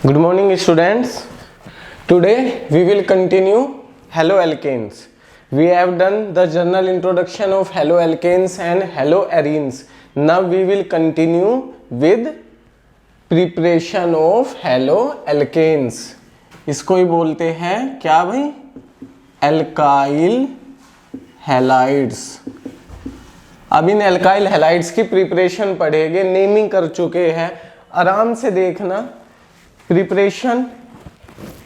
Good morning students. Today we will continue haloalkanes. We have done the general introduction of haloalkanes and haloarenes. Now we will continue with preparation of haloalkanes. इसको ही बोलते हैं क्या भाई, alkyl halides. अब इन alkyl halides की preparation पढ़ेंगे, naming कर चुके हैं, आराम से देखना। प्रिपरेशन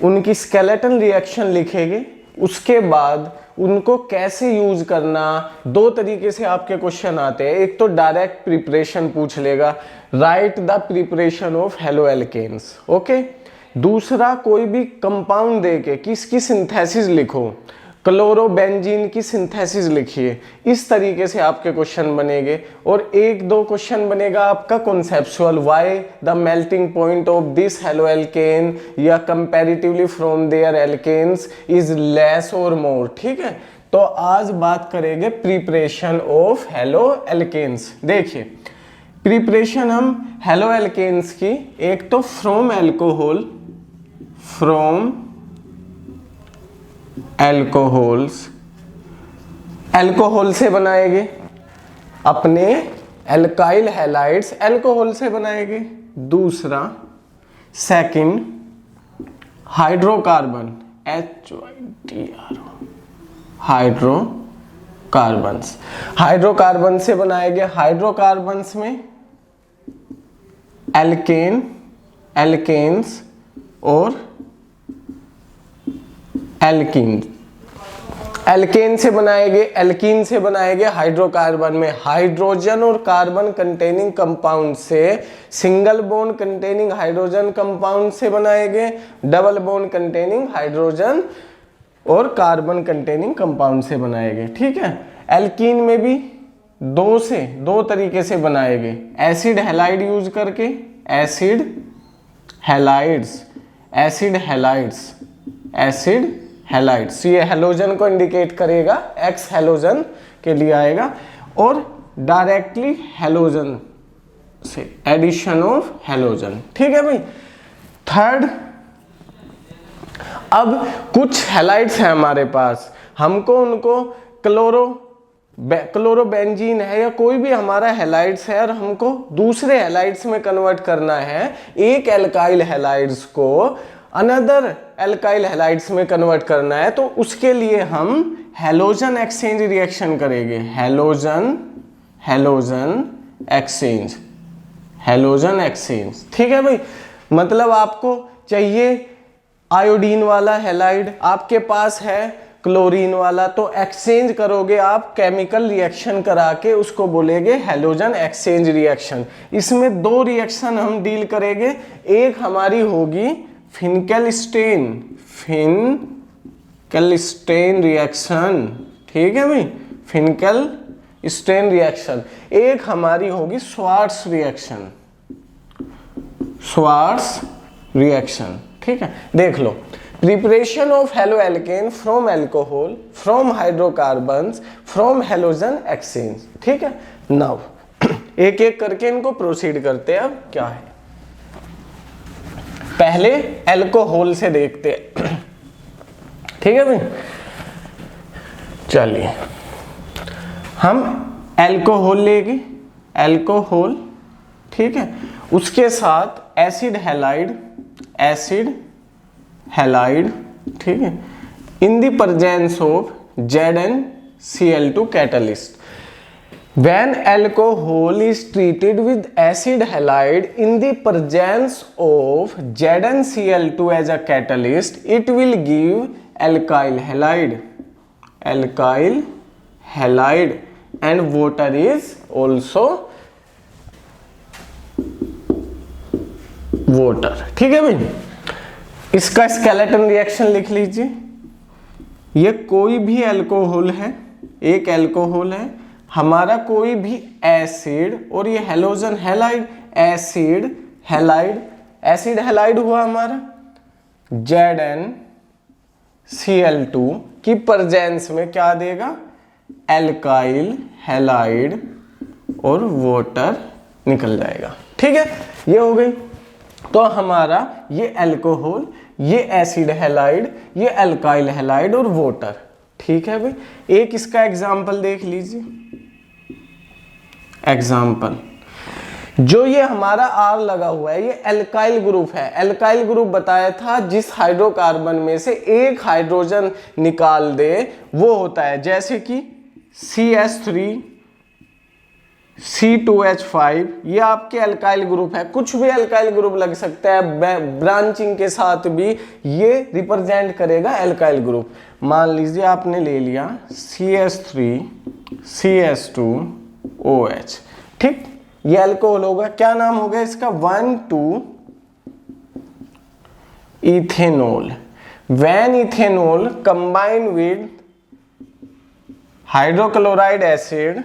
उनकी स्केलेटन रिएक्शन लिखेंगे, उसके बाद उनको कैसे यूज करना। दो तरीके से आपके क्वेश्चन आते हैं, एक तो डायरेक्ट प्रिपरेशन पूछ लेगा, right the preparation of haloalkanes, okay. दूसरा कोई भी कंपाउंड देके किसकी सिंथेसिस लिखो, क्लोरोबेंजीन की सिंथेसिस लिखिए। इस तरीके से आपके क्वेश्चन बनेंगे। और एक दो क्वेश्चन बनेगा आपका conceptual, why the melting point of this haloalkane या comparatively from their alkanes is less और मोर। ठीक है, तो आज बात करेंगे प्रिपरेशन ऑफ हेलोएल्केन्स। देखिए प्रिपरेशन हम हेलोएल्केन्स की, एक तो from alcohol, from alcohols, alcohol से बनाएंगे। अपने एल्काइल हैलाइड्स एल्कोहल से बनाएंगे। दूसरा second hydrocarbon, HYDRO, hydrocarbons, hydrocarbon से बनाएंगे। हाइड्रोकार्बन्स में एल्केन, एल्केन्स और एल्कीन। एल्केन से बनाएंगे, एल्कीन से बनाएंगे। हाइड्रोकार्बन में हाइड्रोजन और कार्बन कंटेनिंग कंपाउंड से, single bond containing hydrogen compound से बनाएंगे, डबल बॉन्ड कंटेनिंग हाइड्रोजन और कार्बन कंटेनिंग कंपाउंड से बनाएंगे। ठीक है, एल्कीन में भी दो तरीके से बनाएंगे, एसिड हैलाइड यूज करके, acid halides, acid halides, acid halides. ये हैलोजन को इंडिकेट करेगा, एक्स हैलोजन के लिए आएगा। और डायरेक्टली हैलोजन से, एडिशन ऑफ हैलोजन। ठीक है भाई। थर्ड, अब कुछ हैलाइड्स हैं हमारे पास, हमको उनको क्लोरोबेंजीन है या कोई भी हमारा हैलाइड्स है और हमको दूसरे हैलाइड्स में कन्वर्ट करना है। एक एल्काइल हैलाइड्स को अनदर एल्काइल हैलाइड्स में कन्वर्ट करना है, तो उसके लिए हम हैलोजन एक्सचेंज रिएक्शन करेंगे। Halogen exchange, halogen exchange. ठीक है भाई, मतलब आपको चाहिए आयोडीन वाला हैलाइड, आपके पास है क्लोरीन वाला, तो एक्सचेंज करोगे आप, केमिकल रिएक्शन करा के उसको बोलेंगे हैलोजन एक्सचेंज रिएक्शन। इसमें दो रिएक्शन हम डील करेंगे, एक हमारी होगी फिनकेलस्टेन रिएक्शन। ठीक है भाई, फिनकेलस्टेन रिएक्शन। एक हमारी होगी स्वार्ट्स रिएक्शन। ठीक है, देख लो। Preparation of haloalkane from alcohol, from hydrocarbons, from halogen exchange. ठीक है, नाउ एक एक करके इनको प्रोसीड करते हैं। अब क्या है, पहले एल्कोहल से देखते हैं। ठीक है भाई, चलिए हम एल्कोहल लेंगे, एल्कोहल। ठीक है, उसके साथ एसिड हैलाइड, ठीक है, इन the presence of ZnCl2 catalyst. When alcohol is treated with acid halide in the presence of ZnCl2 as a catalyst, it will give alkyl halide, and water is also water. ठीक है भाई, इसका skeleton reaction लिख लीजिए। ये कोई भी alcohol है, एक एल्कोहल है, हमारा कोई भी एसिड, और ये हैलोजन हैलाइड, एसिड हैलाइड हुआ हमारा। ZnCl2 की प्रेजेंस में क्या देगा, एल्काइल हैलाइड और वाटर निकल जाएगा। ठीक है, ये हो गई। तो हमारा ये अल्कोहल, ये एसिड हैलाइड, ये अल्काइल हैलाइड और वाटर। ठीक है भाई, एक इसका एग्जाम्पल देख लीजिए। एग्जाम्पल, जो ये हमारा R लगा हुआ है ये अल्काइल ग्रुप है। अल्काइल ग्रुप बताया था जिस हाइड्रोकार्बन में से एक हाइड्रोजन निकाल दे वो होता है, जैसे कि CH3, C2H5, ये आपके अल्काइल ग्रुप है। कुछ भी अल्काइल ग्रुप लग सकता है, ब्रांचिंग के साथ भी ये रिप्रेजेंट करेगा अल्काइल ग्रुप। मान लीजिए आपने ले लिया CH3 CH2OH, ठीक, ये अल्कोहल होगा। क्या नाम होगा इसका? 1,2 ethanol. When ethanol combine with hydrochloride acid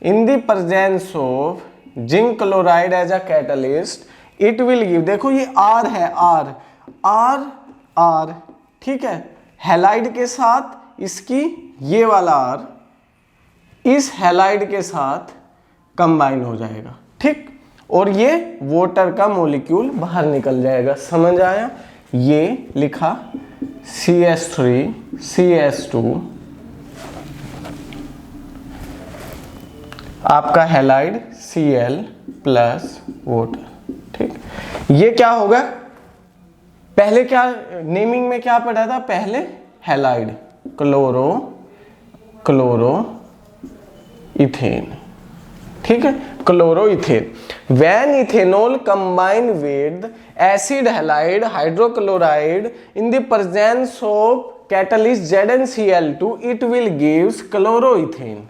in the presence of zinc chloride as a catalyst, it will give, देखो ये R है, R, ठीक है, हैलाइड के साथ इसकी ये वाला R इस हैलाइड के साथ कंबाइन हो जाएगा, ठीक, और ये वाटर का मॉलिक्यूल बाहर निकल जाएगा। समझ आया? ये लिखा CH3 CH2 आपका हैलाइड Cl प्लस वाटर, ठीक। ये क्या होगा? पहले क्या नेमिंग में क्या पढ़ा था? पहले हैलाइड क्लोरो इथेन, ठीक है, chloro ethane. When ethanol combine with acid halide hydrochloride in the presence of catalyst ZnCl2 it will gives chloro ethane.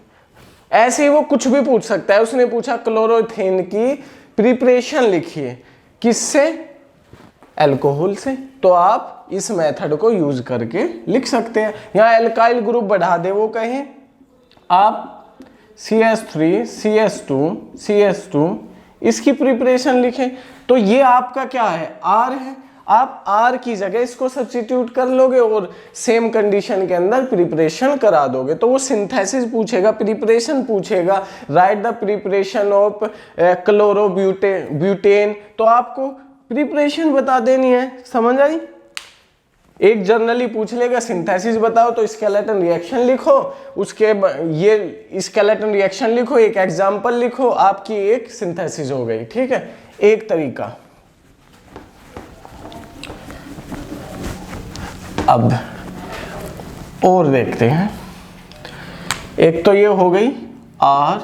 ऐसे ही वो कुछ भी पूछ सकता है। उसने पूछा क्लोरोइथेन की प्रिपरेशन लिखिए, किससे? अल्कोहल से, तो आप इस मेथड को यूज करके लिख सकते हैं। यहां अल्काइल ग्रुप बढ़ा दे वो कहें, आप CH3 CH2 इसकी प्रिपरेशन लिखें, तो ये आपका क्या है? R है। आप R की जगह इसको सब्स्टिट्यूट कर लोगे और सेम कंडीशन के अंदर प्रिपरेशन करा दोगे। तो वो सिंथेसिस पूछेगा, प्रिपरेशन पूछेगा, right the preparation of chlorobutane, तो आपको प्रिपरेशन बता देनी है। समझ आई? एक जनरली पूछ लेगा सिंथेसिस बताओ, तो स्केलेटन रिएक्शन लिखो, उसके ये स्केलेटन रिएक्शन लिखो, एक एग्जाम्पल लिखो, आपकी एक सिंथेसिस हो गई, ठीक है, एक तरीका। अब और देखते हैं, एक तो ये हो गई R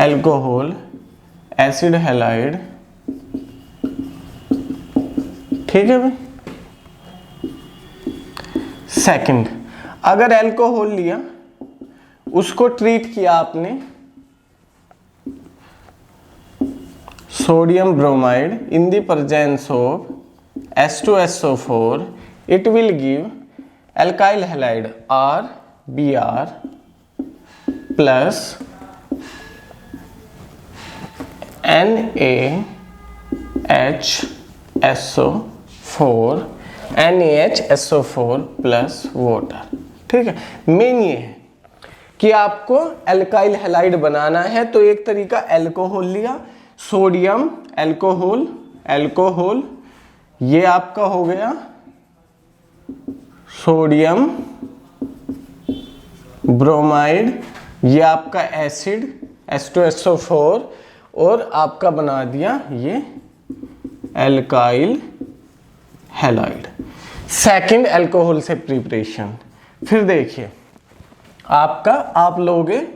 अल्कोहल एसिड हैलाइड, ठीक है भाई। सेकंड, अगर अल्कोहल लिया, उसको ट्रीट किया आपने sodium bromide in the presence of H2SO4, it will give alkyl halide RBr plus NaHSO4 plus water, ठीक है। मेन ये है कि आपको अल्काइल हैलाइड बनाना है, तो एक तरीका अल्कोहल लिया, सोडियम अल्कोहल, ये आपका हो गया सोडियम ब्रोमाइड, ये आपका एसिड H2SO4, और आपका बना दिया ये अल्काइल हैलाइड। सेकंड अल्कोहल से प्रिपरेशन। फिर देखिए आपका, आप लोगे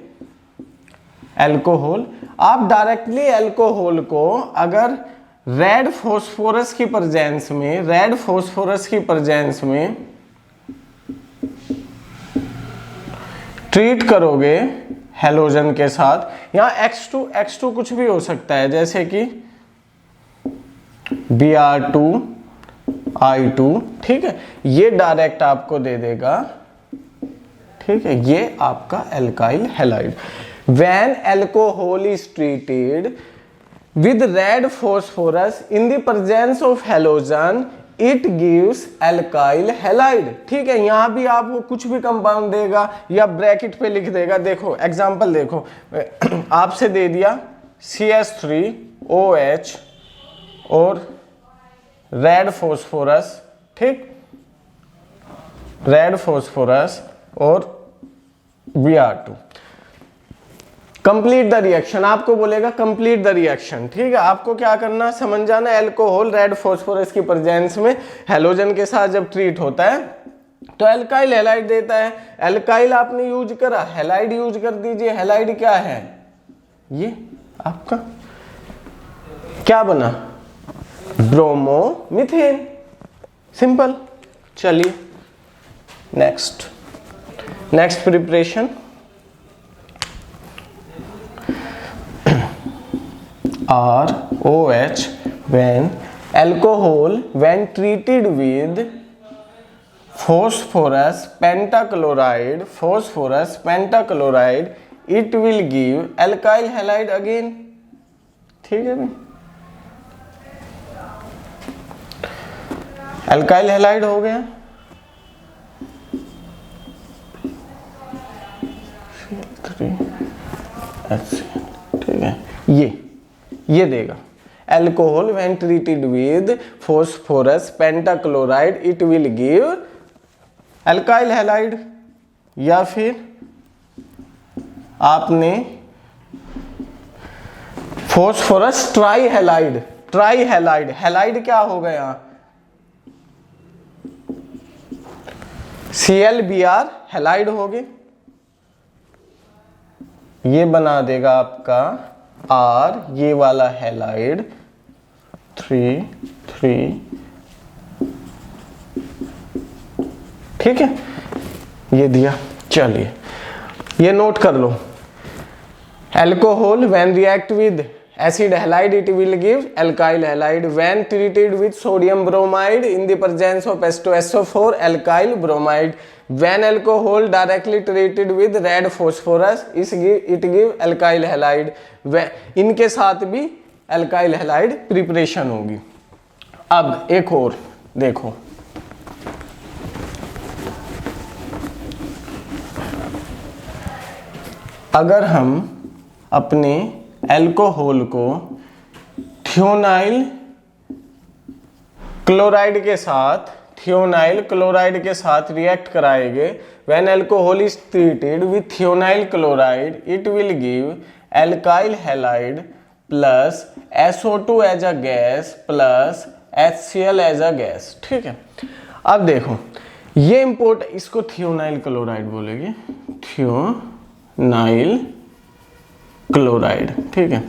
अल्कोहल, आप डायरेक्टली अल्कोहल को अगर रेड फॉस्फोरस की प्रेजेंस में ट्रीट करोगे हैलोजन के साथ, यहाँ X2 कुछ भी हो सकता है, जैसे कि Br2I2, ठीक है, ये डायरेक्ट आपको दे देगा, ठीक है, ये आपका alkyl halide. When alcohol is treated with red phosphorus in the presence of halogen it gives alkyl halide, ठीक है। यहां भी आपको कुछ भी कंपाउंड देगा या ब्रैकेट पे लिख देगा। देखो एग्जांपल देखो, आपसे दे दिया CH3OH और रेड फॉस्फोरस, ठीक, रेड फॉस्फोरस और Br2। कंप्लीट द रिएक्शन, आपको बोलेगा कंप्लीट द रिएक्शन, ठीक है। आपको क्या करना, समझ जाना, एल्कोहल रेड फॉस्फोरस की प्रेजेंस में हैलोजन के साथ जब ट्रीट होता है तो एल्काइल हैलाइड देता है। एल्काइल आपने यूज करा, हैलाइड यूज कर दीजिए। हैलाइड क्या है, ये आपका क्या बना, ब्रोमोमीथेन, सिंपल। चलिए next preparation, ROH when alcohol when treated with phosphorus pentachloride it will give alkyl halide again, ठीक है भाई। alkyl halide हो गया, ठीक है। ये देगा alcohol when treated with phosphorus pentachloride it will give alkyl halide. या फिर आपने फॉस्फोरस ट्राईहैलाइड, हैलाइड क्या हो गया, ClBr हैलाइड हो गए, ये बना देगा आपका R, ये वाला हैलाइड 3 ठीक है, ये दिया। चलिए ये नोट कर लो, alcohol when react with acid halide it will give alkyl halide when treated with sodium bromide in the presence of H2SO4 alkyl bromide। when alcohol directly treated with red phosphorus it give alkyl halide। इनके साथ भी alkyl halide preparation होगी। अब एक और देखो, अगर हम अपने एल्कोहल को थियोनाइल क्लोराइड के साथ रिएक्ट कराएंगे, when alcohol is treated with thionyl chloride it will give alkyl halide plus SO2 as a gas plus HCl as a gas, ठीक है। अब देखो ये इसको थियोनाइल क्लोराइड बोलेंगे, थियोनाइल क्लोराइड, ठीक है।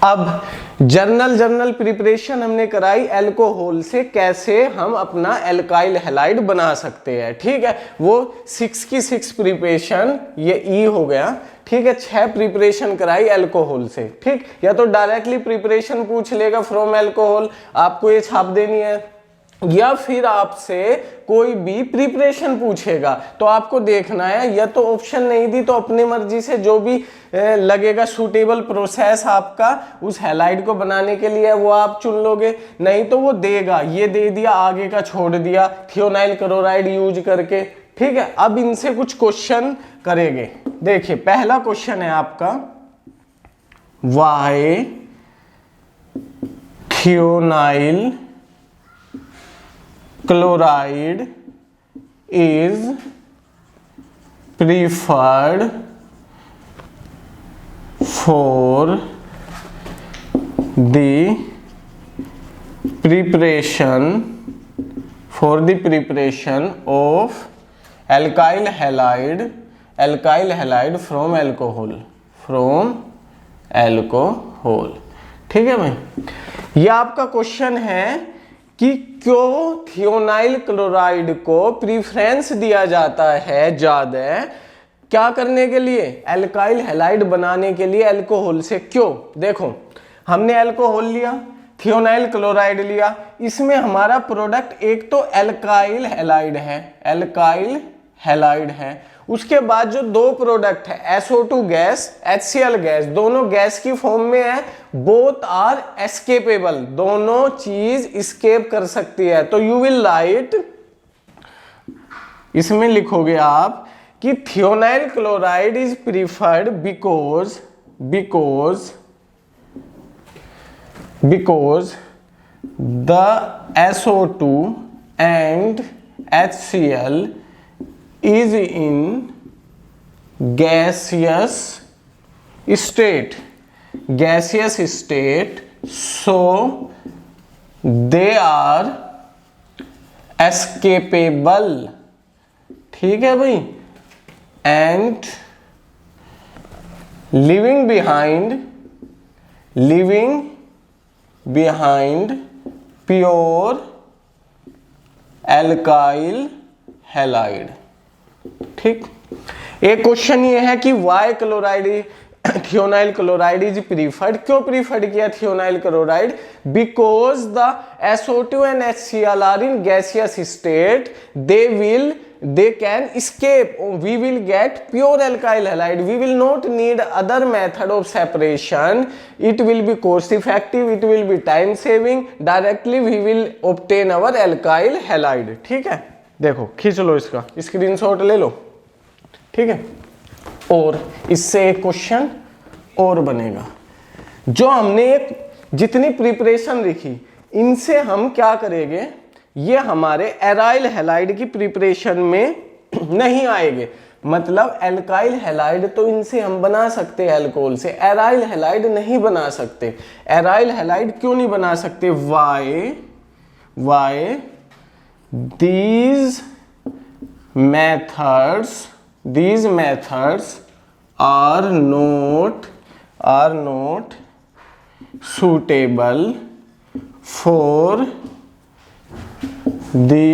अब जर्नल प्रिपरेशन हमने कराई एल्कोहल से, कैसे हम अपना एल्काइल हैलाइड बना सकते हैं, ठीक है। वो 6 की 6 प्रिपरेशन, ये E हो गया, ठीक है। 6 प्रिपरेशन कराई एल्कोहल से, ठीक। या तो डायरेक्टली प्रिपरेशन पूछ लेगा फ्रॉम एल्कोहल, आपको ये छाप देनी है, या फिर आपसे कोई भी प्रिपरेशन पूछेगा तो आपको देखना है, या तो ऑप्शन नहीं दी तो अपनी मर्जी से जो भी लगेगा सूटेबल प्रोसेस आपका उस हैलाइड को बनाने के लिए वो आप चुन लोगे, नहीं तो वो देगा, ये दे दिया आगे का छोड़ दिया थियोनाइल क्लोराइड यूज करके, ठीक है। अब इनसे कुछ क्वेश्चन करेंगे। देखिए पहला क्वेश्चन है आपका, why thionyl chloride is preferred for the preparation of alkyl halide from alcohol, ठीक है भाई। ये आपका क्वेश्चन है कि क्यों थियोनाइल क्लोराइड को प्रीफरेंस दिया जाता है ज्यादा, क्या करने के लिए, एल्काइल हैलाइड बनाने के लिए एल्कोहल से, क्यों। देखो हमने एल्कोहल लिया, थियोनाइल क्लोराइड लिया, इसमें हमारा प्रोडक्ट एक तो एल्काइल हैलाइड है, उसके बाद जो दो प्रोडक्ट है SO2 गैस, HCl गैस, दोनों गैस की फॉर्म में है, बोथ आर एस्केपेबल, दोनों चीज एस्केप कर सकती है। तो यू विल राइट, इसमें लिखोगे आप कि thionyl chloride is preferred because the SO2 and HCl is in gaseous state, so they are escapable, ठीक है भाई, and leaving behind pure alkyl halide. ठीक, एक क्वेश्चन ये है कि why chloride thionyl chloride is preferred. क्यों प्रीफर्ड किया thionyl chloride? Because the SO2 and HCl are in gaseous state, they can escape, we will get pure alkyl halide, we will not need other method of separation, it will be cost effective, it will be time saving, directly we will obtain our alkyl halide। ठीक है, देखो खींच लो, इसका screenshot ले लो, ठीक है। और इससे एक क्वेश्चन और बनेगा, जो हमने जितनी प्रिपरेशन लिखी इनसे हम क्या करेंगे, ये हमारे एराइल हैलाइड की प्रिपरेशन में नहीं आएंगे। मतलब एल्काइल हैलाइड तो इनसे हम बना सकते हैं अल्कोहल से, एराइल हैलाइड नहीं बना सकते। एराइल हैलाइड क्यों नहीं बना सकते? Why these methods are not suitable for the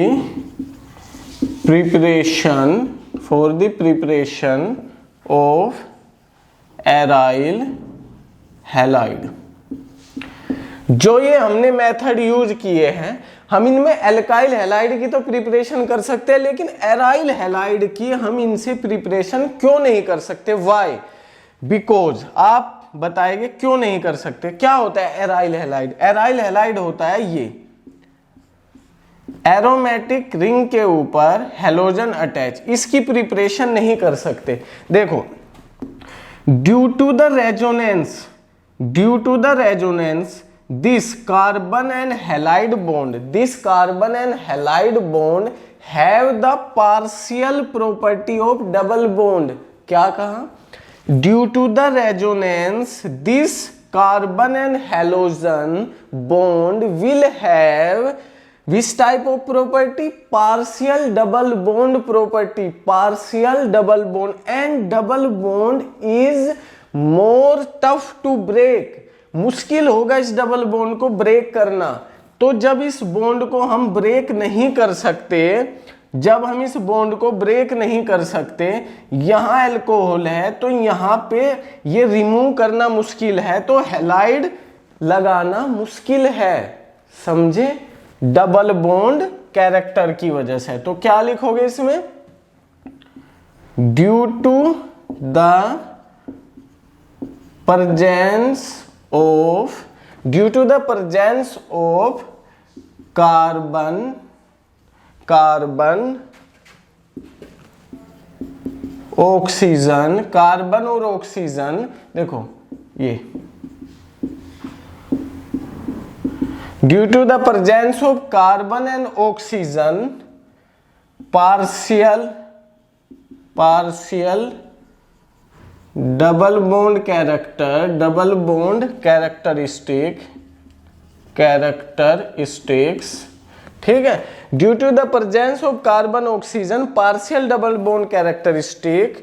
preparation of aryl halide. जो ये हमने मेथड यूज किए हैं, हम इनमें एल्काइल हैलाइड की तो प्रिपरेशन कर सकते हैं, लेकिन एराइल हैलाइड की हम इनसे प्रिपरेशन क्यों नहीं कर सकते? वाई? बिकॉज आप बताएंगे क्यों नहीं कर सकते। क्या होता है एराइल हैलाइड? एराइल हैलाइड होता है ये एरोमेटिक रिंग के ऊपर हैलोजन अटैच, इसकी प्रिपरेशन नहीं कर सकते। देखो, due to the resonance this carbon and halide bond have the partial property of double bond। क्या कहा? Due to the resonance this carbon and halogen bond will have which type of property? Partial double bond property, partial double bond, and double bond is more tough to break। मुश्किल होगा इस double bond को break करना। तो जब इस bond को हम ब्रेक नहीं कर सकते, यहां अल्कोहल है तो यहां पे ये रिमूव करना मुश्किल है, तो हैलाइड लगाना मुश्किल है, समझे? डबल बॉन्ड कैरेक्टर की वजह से। तो क्या लिखोगे इसमें? Due to the presence of carbon oxygen, carbon और ऑक्सीजन, देखो ये due to the presence of carbon and oxygen, partial double bond characteristics, ठीक है। Due to the presence of carbon oxygen partial double bond characteristic,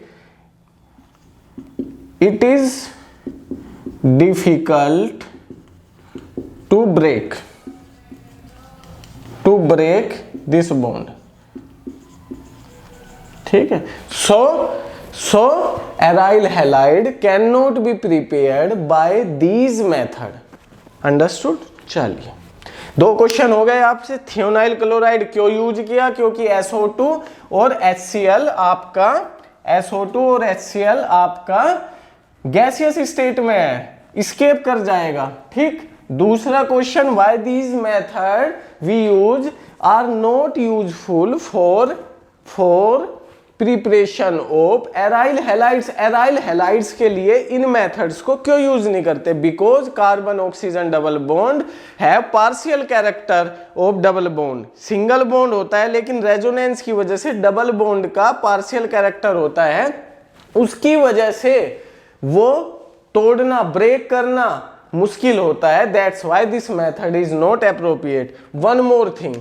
it is difficult to break this bond, ठीक है। So aryl halide cannot be prepared by these method, understood? चलिए, दो question हो गए आपसे। Thionyl chloride क्यों use किया? क्योंकि SO2 और HCl आपका गैसियस स्टेट में है, स्केप कर जाएगा, ठीक। दूसरा question, why these method we use are not useful for preparation of aryl halides. Aryl halides के लिए इन मेथड्स को क्यों यूज नहीं करते? Because carbon oxygen double bond है partial character of double bond. Single bond होता है लेकिन रेजोनेंस की वजह से डबल बॉन्ड का पार्शियल कैरेक्टर होता है, उसकी वजह से वो तोड़ना, ब्रेक करना मुश्किल होता है। That's why this method is not appropriate. One more thing,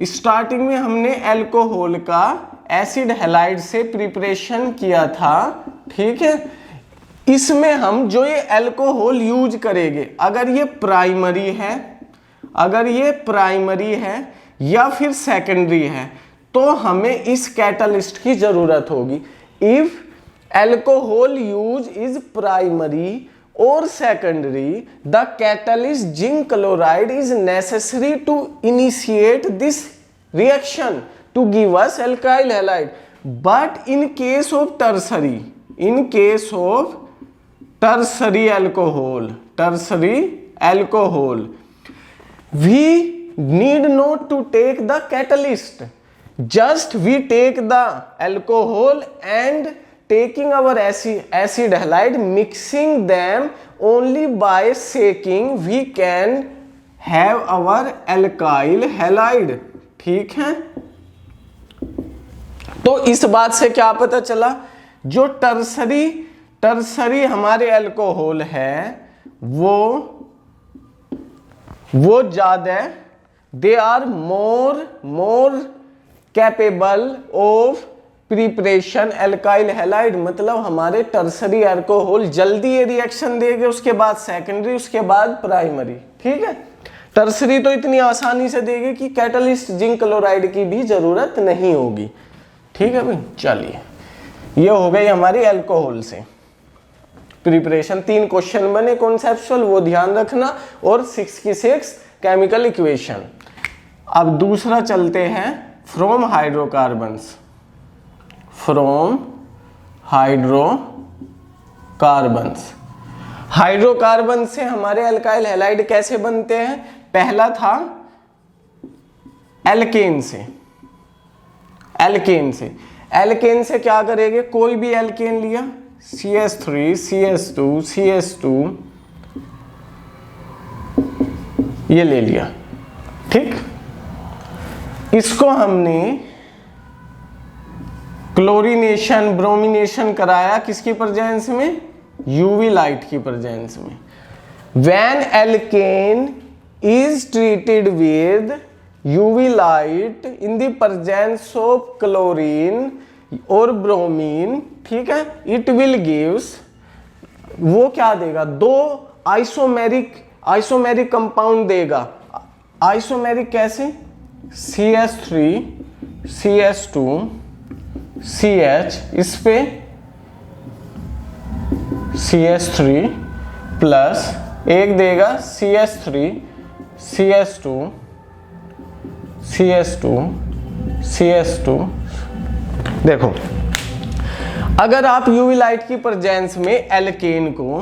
starting में हमने अल्कोहल का एसिड हैलाइड से प्रिपरेशन किया था, ठीक है। इसमें हम जो ये अल्कोहल यूज करेंगे, अगर ये प्राइमरी है, अगर ये प्राइमरी है या फिर सेकेंडरी है, तो हमें इस कैटलिस्ट की जरूरत होगी। If alcohol use is primary or secondary, the catalyst zinc chloride is necessary to initiate this reaction to give us alkyl halide. But in case of tertiary, in case of tertiary alcohol, we need not to take the catalyst, just we take the alcohol and taking our acid halide, mixing them only by shaking, we can have our alkyl halide, ठीक है। तो इस बात से क्या पता चला, जो टर्सरी हमारे अल्कोहल है वो ज्यादा, they are more capable of preparation alkyl halide. मतलब हमारे टर्सरी अल्कोहल जल्दी ये रिएक्शन देंगे, उसके बाद सेकेंडरी, उसके बाद प्राइमरी, ठीक है। टर्सरी तो इतनी आसानी से देगी कि कैटलिस्ट जिंक क्लोराइड की भी जरूरत नहीं होगी, ठीक है भाई। चलिए, ये हो गई हमारी अल्कोहल से प्रिपरेशन। 3 क्वेश्चन बने कॉन्सेप्चुअल, वो ध्यान रखना, और 6 की 6 केमिकल इक्वेशन। अब दूसरा चलते हैं from hydrocarbons. From hydrocarbons, hydrocarbon से हमारे अल्काइल हैलाइड कैसे बनते हैं? पहला था एल्केन से। एल्केन से क्या करेंगे? कोई भी एल्केन लिया, CH3 CH2 CH2 ये ले लिया, ठीक। इसको हमने क्लोरीनेशन, ब्रोमिनेशन कराया किसकी प्रेजेंस में? यूवी लाइट की प्रेजेंस में। When alkane is treated with UV light in the presence of chlorine और ब्रोमीन, ठीक है, इट विल गिव्स, वो क्या देगा? 2 आइसोमेरिक कंपाउंड देगा। आइसोमेरिक कैसे? CH3 CH2 CH, इस पे CH3 प्लस एक देगा CH3 CH2 CH2 CH2। देखो, अगर आप यूवी लाइट की प्रेजेंस में एल्केन को,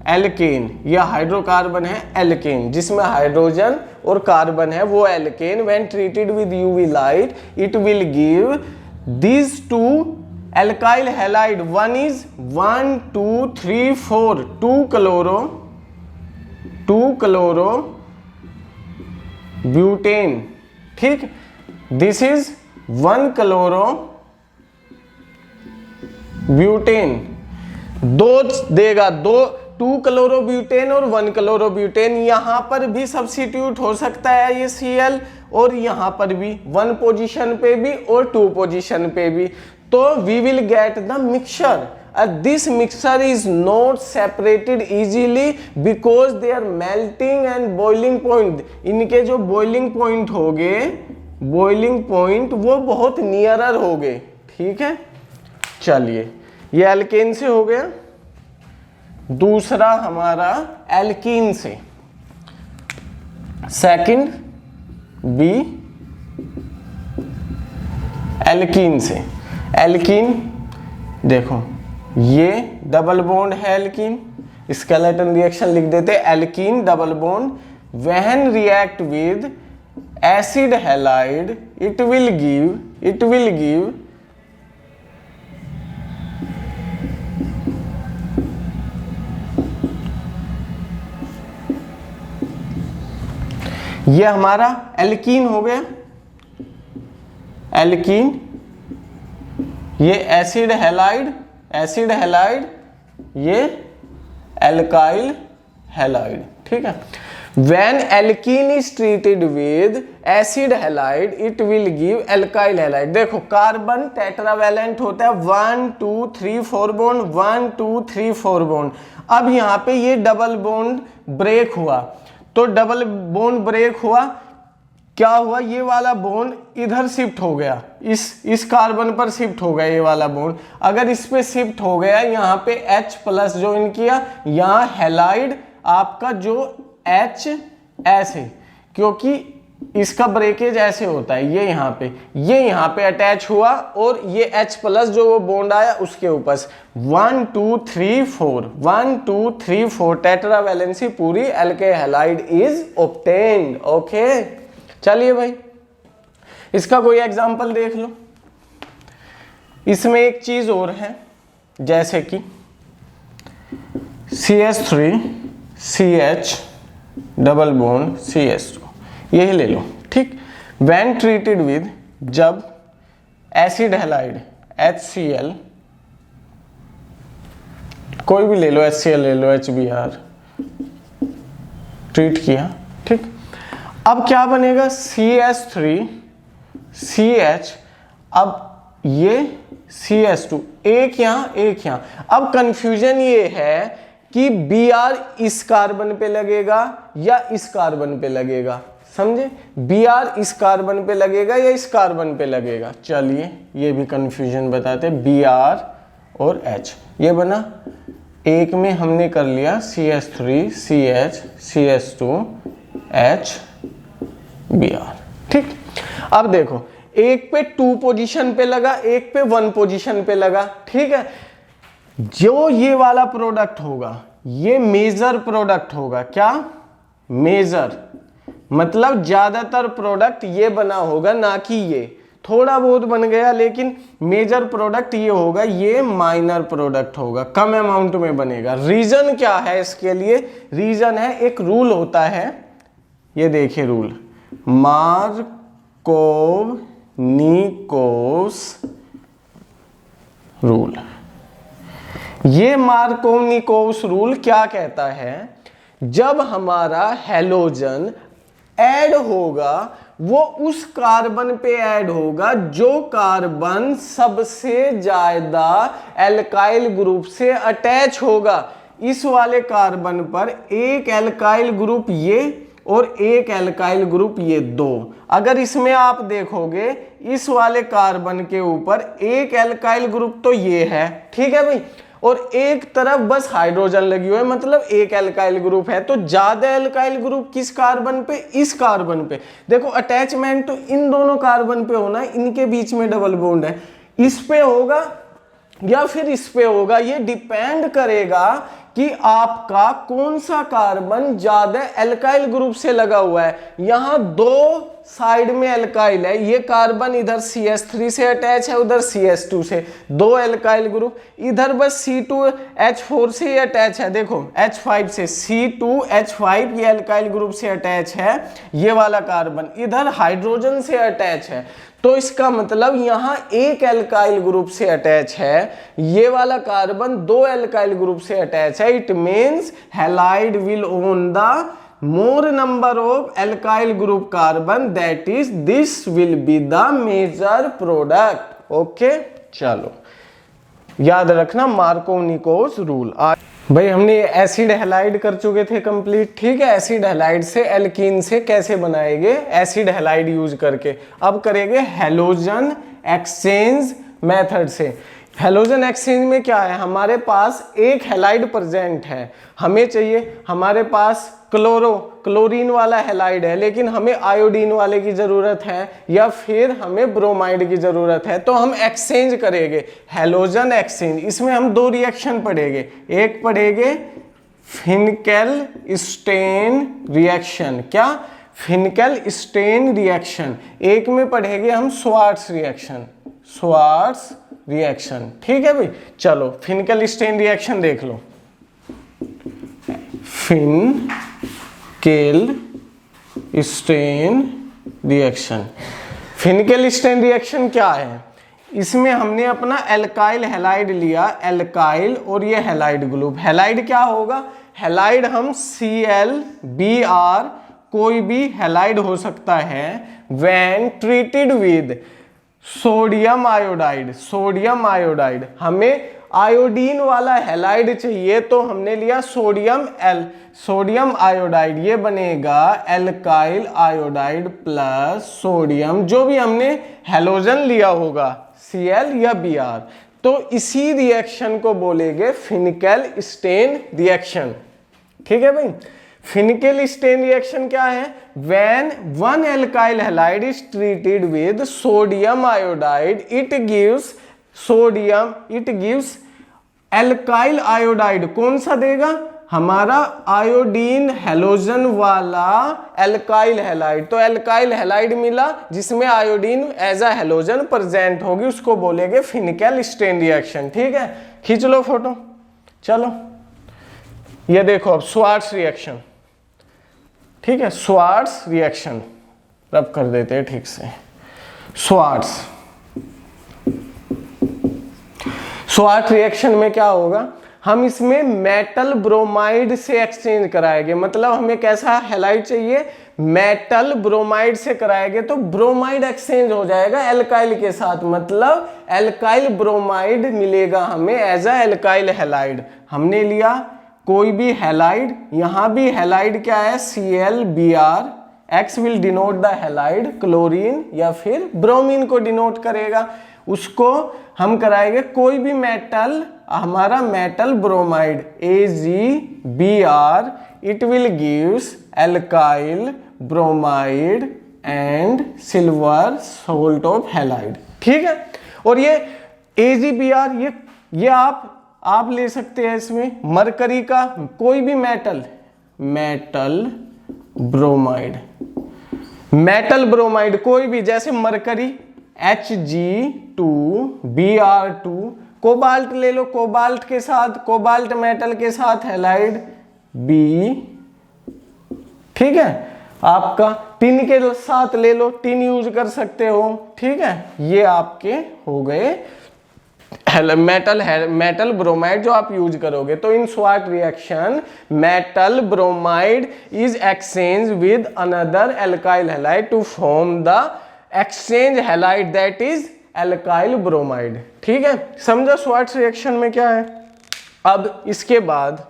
एल्केन या हाइड्रोकार्बन है एल्केन जिसमें हाइड्रोजन और कार्बन है, वो alkane, when treated with UV light it will give these 2 alkyl halide. One is 1 2 3 4 2 chloro butane, ठीक। This is 1 chloro butane, 2 देगा, 2 क्लोरो ब्यूटेन और 1 क्लोरो ब्यूटेन। यहां पर भी सब्स्टिट्यूट हो सकता है ये Cl, और यहां पर भी 1 पोजीशन पे भी और 2 पोजीशन पे भी। तो we will get the mixture, this mixture is not separated easily because they are melting and boiling point. इनके जो बॉइलिंग पॉइंट हो गए, बॉइलिंग पॉइंट वो बहुत नियरर हो गए, ठीक है। चलिए, ये एल्केन से हो गया। दूसरा हमारा एल्कीन से, सेकंड बी एल्कीन से। एल्कीन देखो, ये डबल बॉन्ड है एल्कीन, स्केलेटन रिएक्शन लिख देते। Alkene double bond, when react with acid halide it will give ये हमारा एल्कीन हो गया, एल्कीन, ये एसिड हैलाइड, एसिड हैलाइड, ये एल्काइल हैलाइड, ठीक है। When alkene is treated with acid halide, it will give alkyl halide। देखो carbon tetravalent होता है, 1 2 3 4 बॉन्ड, 1 2 3 4 बॉन्ड। अब यहाँ पे ये डबल बॉन्ड ब्रेक हुआ, तो डबल बॉन्ड ब्रेक हुआ, क्या हुआ, ये वाला बॉन्ड इधर शिफ्ट हो गया, इस कार्बन पर शिफ्ट हो गया ये वाला बॉन्ड। अगर इस पे शिफ्ट हो गया, यहाँ पे H+ ज्वाइन किया, यहाँ हैलाइड आपका जो H ऐसे, क्योंकि इसका ब्रेकेज ऐसे होता है, ये यहाँ पे अटैच हुआ और ये H+ जो वो बॉन्ड आया उसके ऊपर 1 2 3 4 1 2 3 4 टेट्रावैलेंसी पूरी alkyl halide is obtained. Okay, चलिए भाई इसका कोई एग्जांपल देख लो। इसमें एक चीज और है, जैसे कि CH3 CH double bond CH2, यही ले लो, ठीक। व्हेन ट्रीटेड विद, जब एसिड हैलाइड HCl, कोई भी ले लो, HCl ले लो, HBr ट्रीट किया, ठीक। अब क्या बनेगा, CH3 CH, अब ये CH2, एक यहाँ एक यहाँ। अब कंफ्यूजन ये है कि Br इस कार्बन पे लगेगा या इस कार्बन पे लगेगा, समझे, Br इस कार्बन पे लगेगा या इस कार्बन पे लगेगा। चलिए ये भी कंफ्यूजन बताते, Br और H, ये बना, एक में हमने कर लिया CH3 CH CH2 H Br, ठीक। अब देखो एक पे 2 पोजीशन पे लगा, एक पे 1 पोजीशन पे लगा, ठीक है। जो ये वाला प्रोडक्ट होगा ये मेजर प्रोडक्ट होगा, क्या, मेजर, मतलब ज्यादातर प्रोडक्ट ये बना होगा, ना कि ये थोड़ा बहुत बन गया, लेकिन मेजर प्रोडक्ट ये होगा, ये माइनर प्रोडक्ट होगा, कम अमाउंट में बनेगा। रीजन क्या है इसके लिए, रीजन है, एक रूल होता है, ये देखिए रूल, मार्कोव-निकोस रूल। ये मार्कोव-निकोस रूल क्या कहता है, जब हमारा हैलोजन ऐड होगा वो उस कार्बन पे ऐड होगा जो कार्बन सबसे ज्यादा एल्काइल ग्रुप से अटैच होगा। इस वाले कार्बन पर एक एल्काइल ग्रुप ये और एक एल्काइल ग्रुप ये, 2। अगर इसमें आप देखोगे इस वाले कार्बन के ऊपर एक एल्काइल ग्रुप तो ये है, ठीक है भाई, और एक तरफ बस हाइड्रोजन लगी हुई है, मतलब एक एल्काइल ग्रुप है। तो ज्यादा एल्काइल ग्रुप किस कार्बन पे, इस कार्बन पे। देखो अटैचमेंट तो इन दोनों कार्बन पे होना है, इनके बीच में डबल बॉन्ड है, इस पे होगा या फिर इस पे होगा, ये डिपेंड करेगा कि आपका कौन सा कार्बन ज्यादा एल्काइल ग्रुप से लगा हुआ है। यहां 2 साइड में एल्काइल है, ये कार्बन इधर CH3 से अटैच है, उधर CH2 से, 2 एल्काइल ग्रुप, इधर बस C2H4 से अटैच है, देखो H5 से, C2H5 ये एल्काइल ग्रुप से अटैच है, ये वाला कार्बन इधर हाइड्रोजन से अटैच है। तो इसका मतलब यहां एक एल्काइल ग्रुप से अटैच है, ये वाला कार्बन 2 एल्काइल ग्रुप से अटैच है। It means halide will own the more number of alkyl group carbon, that is this will be the major product। okay, चलो याद रखना मार्कोव-निकोस रूल। भाई हमने एसिड हैलाइड कर चुके थे कंप्लीट, ठीक है। एसिड हैलाइड से एल्कीन से कैसे बनाएंगे, एसिड हैलाइड यूज करके। अब करेंगे हैलोजन एक्सचेंज मेथड से। हैलोजन एक्सचेंज में क्या है, हमारे पास एक हैलाइड प्रेजेंट है, हमें चाहिए, हमारे पास क्लोरीन वाला हैलाइड है, लेकिन हमें आयोडीन वाले की जरूरत है या फिर हमें ब्रोमाइड की जरूरत है, तो हम एक्सचेंज करेंगे, हैलोजन एक्सचेंज। इसमें हम 2 रिएक्शन पढ़ेंगे, एक पढ़ेंगे फिनकेल-स्टेन रिएक्शन, क्या, फिनकेल-स्टेन रिएक्शन। एक में पढ़ेंगे हम स्वार्ट्स रिएक्शन, स्वार्ट्स रिएक्शन, ठीक है भाई। चलो फिनकेल-स्टेन रिएक्शन देख लो। फिनकेल-स्टेन स्टेन रिएक्शन। फिनिकल स्टेन रिएक्शन क्या है? इसमें हमने अपना एल्काइल हैलाइड लिया, एल्काइल, और ये हैलाइड ग्रुप। हैलाइड क्या होगा? हैलाइड हम ClBr, कोई भी हैलाइड हो सकता है, when treated with sodium iodide. Sodium iodide, हमें आयोडीन वाला हैलाइड चाहिए तो हमने लिया सोडियम आयोडाइड। ये बनेगा एल्काइल आयोडाइड प्लस सोडियम, जो भी हमने हैलोजन लिया होगा Cl या Br। तो इसी रिएक्शन को बोलेंगे फिनिकल स्टेन रिएक्शन। ठीक है भाई। फिनिकल स्टेन रिएक्शन क्या है? When one alkyl halide is treated with sodium iodide, it gives alkyl iodide. कौन सा देगा? हमारा आयोडीन हैलोजन वाला एल्काइल हैलाइड। तो एल्काइल हैलाइड मिला जिसमें iodine as a halogen present होगी, उसको बोलेंगे फिनिकल स्टेन रिएक्शन। ठीक है, खींच लो फोटो। चलो ये देखो अब स्वार्ट्स रिएक्शन। ठीक है, स्वार्ट्स रिएक्शन रब कर देते हैं ठीक से। स्वार्ट्स रिएक्शन में क्या होगा? हम इसमें मेटल ब्रोमाइड से एक्सचेंज कराएंगे। मतलब हमें कैसा हैलाइड चाहिए? मेटल ब्रोमाइड से कराएंगे तो ब्रोमाइड एक्सचेंज हो जाएगा एल्काइल के साथ, मतलब एल्काइल ब्रोमाइड मिलेगा हमें एज अ एल्काइल हैलाइड। हमने लिया कोई भी हैलाइड, यहां भी हैलाइड क्या है? ClBr। X will denote the halide, chlorine या फिर ब्रोमीन को डिनोट करेगा। उसको हम कराएंगे कोई भी मेटल, हमारा metal bromide AgBr, it will gives alkyl bromide and silver salt of halide. ठीक है, और ये AgBr ये आप ले सकते हैं इसमें मरकरी का कोई भी मेटल ब्रोमाइड कोई भी, जैसे मरकरी Hg2Br2, कोबाल्ट ले लो, कोबाल्ट के साथ, कोबाल्ट मेटल के साथ हैलाइड B। ठीक है, आपका टिन के साथ ले लो, टिन यूज कर सकते हो। ठीक है, ये आपके हो गए मेटल ब्रोमाइड जो आप यूज करोगे। तो in Swarts reaction metal bromide is exchange with another alkyl halide to form the exchange halide that is alkyl bromide. ठीक है, समझो स्वार्ट्स रिएक्शन में क्या है। अब इसके बाद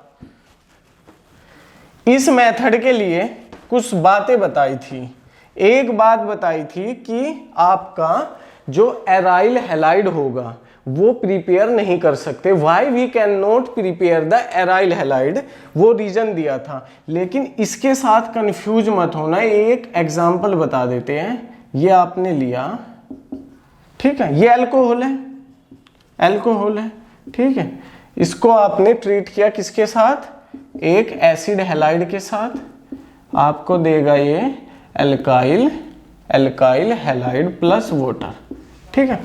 इस मेथड के लिए कुछ बातें बताई थी। एक बात बताई थी कि आपका जो एराइल हैलाइड होगा वो प्रिपेयर नहीं कर सकते। Why we can not prepare the aryl halide, वो रीजन दिया था। लेकिन इसके साथ कंफ्यूज मत होना, एक एग्जांपल बता देते हैं। ये आपने लिया, ठीक है, ये अल्कोहल है, ठीक है, इसको आपने ट्रीट किया किसके साथ? एक एसिड हैलाइड के साथ। आपको देगा ये एल्काइल हैलाइड प्लस वाटर। ठीक है,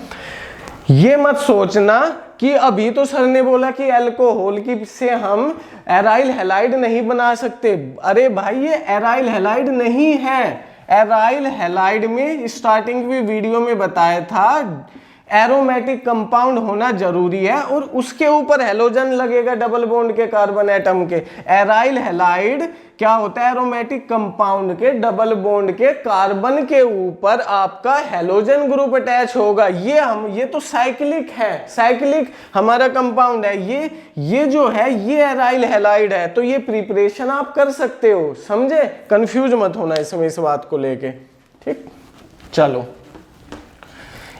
ये मत सोचना कि अभी तो सर ने बोला कि अल्कोहल की से हम एराइल हैलाइड नहीं बना सकते। अरे भाई, ये एराइल हैलाइड नहीं है। एराइल हैलाइड में स्टार्टिंग में वीडियो में बताया था एरोमेटिक कंपाउंड होना जरूरी है और उसके ऊपर हेलोजन लगेगा डबल बॉन्ड के कार्बन एटम के। एराइल हैलाइड क्या होता है? एरोमेटिक कंपाउंड के डबल बॉन्ड के कार्बन के ऊपर आपका हेलोजन ग्रुप अटैच होगा। ये तो साइक्लिक है, साइक्लिक हमारा कंपाउंड है। ये जो है ये एराइल हैलाइड है, तो ये प्रिपरेशन आप कर सकते हो। समझे? कंफ्यूज मत होना इसमें, इस बात को लेके। ठीक, चलो,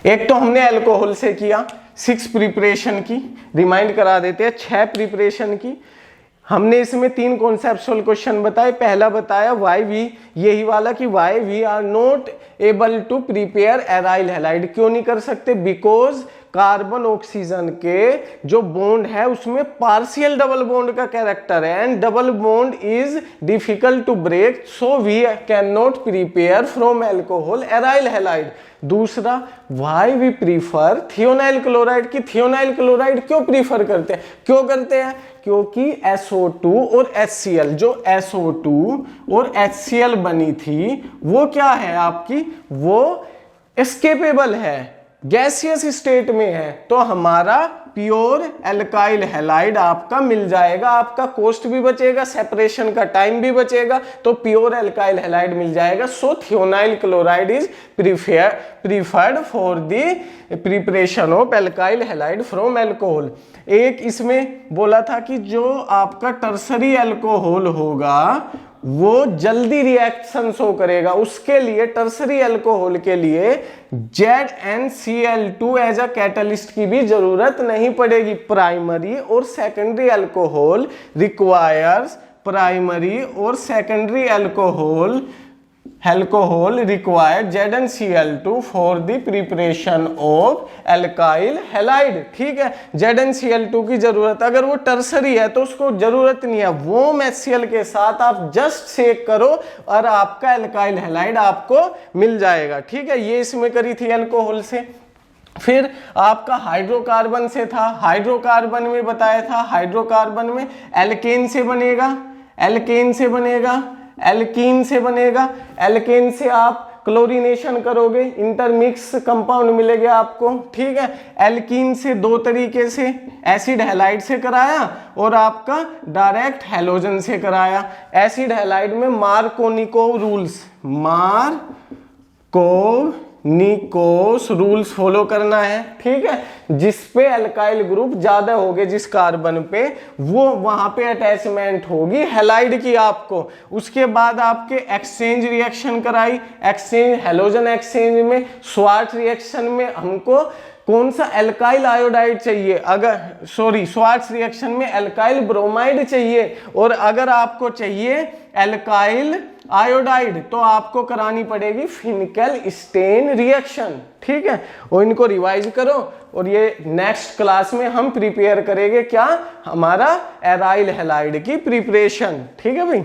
एक तो हमने अल्कोहल से किया 6 प्रिपरेशन की, रिमाइंड करा देते हैं 6 प्रिपरेशन की। हमने इसमें 3 कॉन्सेप्चुअल क्वेश्चन बताए। पहला बताया वाई वी, यही वाला कि why we are not able to prepare aryl halide. क्यों नहीं कर सकते? बिकॉज कार्बन ऑक्सीजन के जो बॉन्ड है उसमें पार्शियल डबल बॉन्ड का कैरेक्टर है and double bond is difficult to break, so we can not prepare from alcohol aryl halide. दूसरा, why we prefer thionyl chloride की थियोनाइल क्लोराइड क्यों prefer करते हैं, क्यों करते हैं? क्योंकि SO2 और HCl, जो SO2 और HCl बनी थी वो क्या है आपकी, वो एस्केपेबल है, गैसियस स्टेट में है, तो हमारा प्योर एल्काइल हैलाइड आपका मिल जाएगा, आपका कॉस्ट भी बचेगा, सेपरेशन का टाइम भी बचेगा, तो प्योर एल्काइल हैलाइड मिल जाएगा। So thionyl chloride is preferred for the preparation of alkyl halide from alcohol. एक इसमें बोला था कि जो आपका टर्सरी एल्कोहल होगा वो जल्दी रिएक्शन शो करेगा, उसके लिए टर्सरी अल्कोहल के लिए ZnCl2 एज अ कैटलिस्ट की भी जरूरत नहीं पड़ेगी। प्राइमरी और सेकेंडरी अल्कोहल रिक्वायर्स प्राइमरी और secondary alcohol required ZnCl2 for the preparation of alkyl halide। ठीक है, ZnCl2 की जरूरत, अगर वो टर्सरी है तो उसको जरूरत नहीं है, वोम HCl के साथ आप जस्ट सेक करो और आपका एल्काइल हैलाइड आपको मिल जाएगा। ठीक है, ये इसमें करी थी अल्कोहल से। फिर आपका हाइड्रोकार्बन से था, हाइड्रोकार्बन में बताया था, हाइड्रोकार्बन में एल्केन से बनेगा, एल्केन से बनेगा, एल्कीन से बनेगा, एल्केन से आप क्लोरीनेशन करोगे, इंटरमिक्स कंपाउंड मिलेगा आपको। ठीक है, एल्कीन से दो तरीके से, एसिड हैलाइड से कराया और आपका डायरेक्ट हैलोजन से कराया। एसिड हैलाइड में Markovnikov rules, Markovnikov rules follow करना है। ठीक है, जिस पे एल्काइल ग्रुप ज्यादा होगे, जिस कार्बन पे, वो वहां पे अटैचमेंट होगी हैलाइड की आपको। उसके बाद आपके एक्सचेंज रिएक्शन कराई, एक्सचेंज हैलोजन एक्सचेंज में स्वार्ट रिएक्शन में हमको कौन सा एल्काइल आयोडाइड चाहिए, अगर स्वार्ट्स रिएक्शन में एल्काइल ब्रोमाइड चाहिए, और अगर आपको चाहिए एल्काइल आयोडाइड तो आपको करानी पड़ेगी फिनिकल स्टेन रिएक्शन। ठीक है, और इनको रिवाइज करो और ये नेक्स्ट क्लास में हम प्रिपेयर करेंगे क्या, हमारा एराइल हैलाइड की प्रिपरेशन। ठीक है भाई।